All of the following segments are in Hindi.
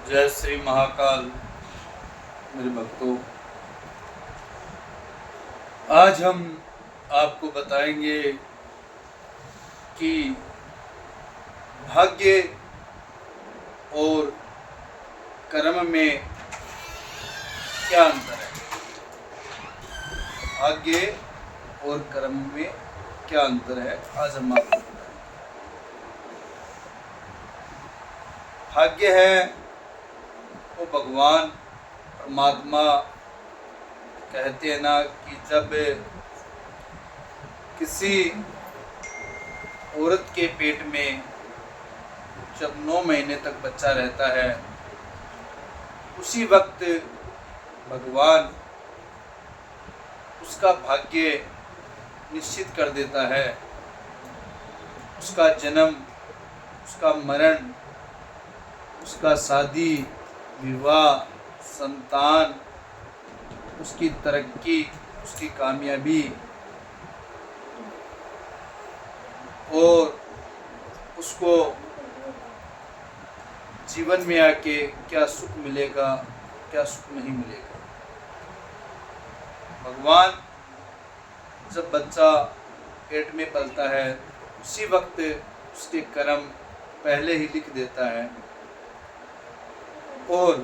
जय श्री महाकाल। मेरे भक्तों, आज हम आपको बताएंगे कि भाग्य और कर्म में क्या अंतर है। भाग्य और कर्म में क्या अंतर है, आज हम आपको बताएंगे। भाग्य है वो भगवान परमात्मा कहते हैं ना कि जब किसी औरत के पेट में जब 9 महीने तक बच्चा रहता है, उसी वक्त भगवान उसका भाग्य निश्चित कर देता है। उसका जन्म, उसका मरण, उसका शादी विवाह, संतान, उसकी तरक्की, उसकी कामयाबी और उसको जीवन में आके क्या सुख मिलेगा, क्या सुख नहीं मिलेगा। भगवान जब बच्चा पेट में पलता है, उसी वक्त उसके कर्म पहले ही लिख देता है। और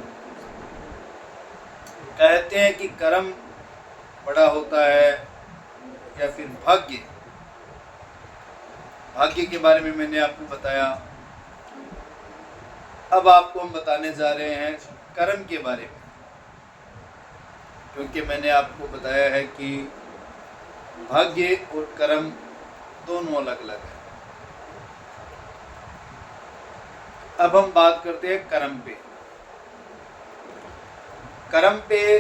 कहते हैं कि कर्म बड़ा होता है या फिर भाग्य। भाग्य के बारे में मैंने आपको बताया। अब आपको हम बताने जा रहे हैं कर्म के बारे में, क्योंकि मैंने आपको बताया है कि भाग्य और कर्म दोनों अलग अलग हैं। अब हम बात करते हैं कर्म पे। कर्म पे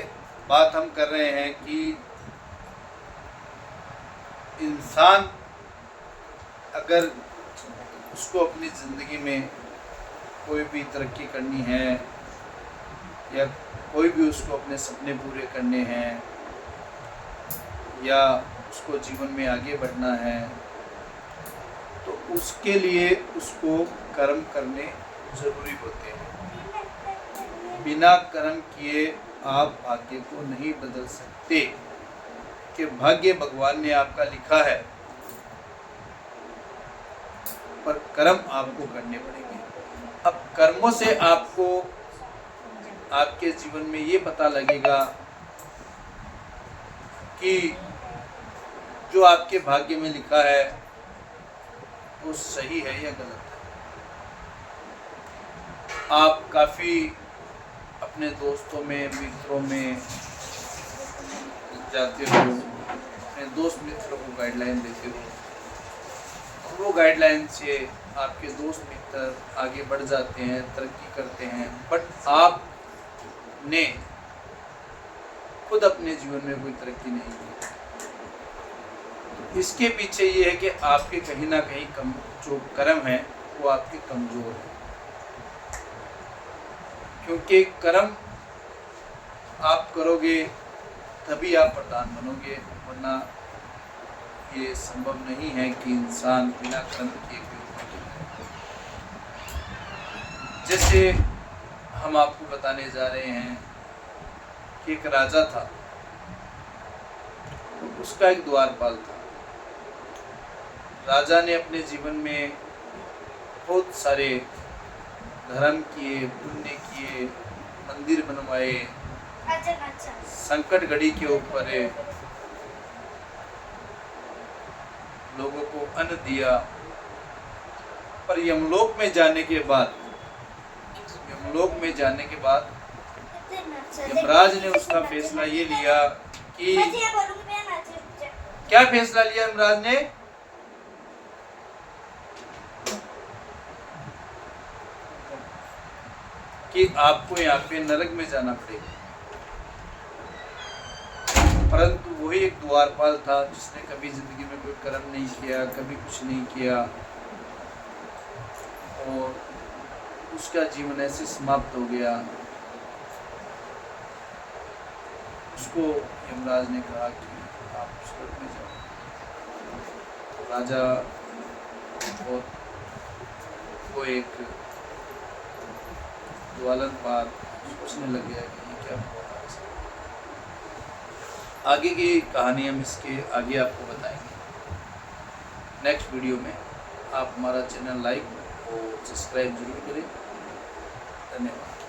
बात हम कर रहे हैं कि इंसान अगर उसको अपनी ज़िंदगी में कोई भी तरक्की करनी है या कोई भी उसको अपने सपने पूरे करने हैं या उसको जीवन में आगे बढ़ना है, तो उसके लिए उसको कर्म करने ज़रूरी होते हैं। बिना कर्म किए आप भाग्य को नहीं बदल सकते, कि भाग्य भगवान ने आपका लिखा है, पर कर्म आपको करने पड़ेंगे। अब कर्मों से आपको आपके जीवन में ये पता लगेगा कि जो आपके भाग्य में लिखा है वो सही है या गलत है। आप काफ़ी अपने दोस्तों में, मित्रों में जाते हो, अपने दोस्त मित्रों को गाइडलाइन देते हो, और वो गाइडलाइन से आपके दोस्त मित्र आगे बढ़ जाते हैं, तरक्की करते हैं, बट आपने खुद अपने जीवन में कोई तरक्की नहीं की। तो इसके पीछे ये है कि आपके कहीं ना कहीं जो कर्म है वो आपके कमज़ोर है। क्योंकि कर्म आप करोगे तभी आप प्रधान बनोगे, वरना ये संभव नहीं है कि इंसान बिना कर्म किए हुए। जैसे हम आपको बताने जा रहे हैं कि एक राजा था, उसका एक द्वारपाल था। राजा ने अपने जीवन में बहुत सारे धर्म किए, पुण्य किए, मंदिर बनवाए, संकट घड़ी के ऊपर लोगों को अन्न दिया। पर यमलोक में जाने के बाद यमराज ने उसका फैसला ये लिया कि क्या फैसला लिया यमराज ने कि आपको यहाँ पे नरक में जाना पड़ेगा। परंतु वही एक द्वारपाल था जिसने कभी जिंदगी में कोई कर्म नहीं किया, कभी कुछ नहीं किया, और उसका जीवन ऐसे समाप्त हो गया। उसको यमराज ने कहा कि आप स्वर्ग में जाओ। तो राजा और वो एक वालन बात सोचने लग गया कि ये क्या हुआ। आगे की कहानी हम इसके आगे आपको बताएंगे नेक्स्ट वीडियो में। आप हमारा चैनल लाइक और सब्सक्राइब जरूर करें। धन्यवाद।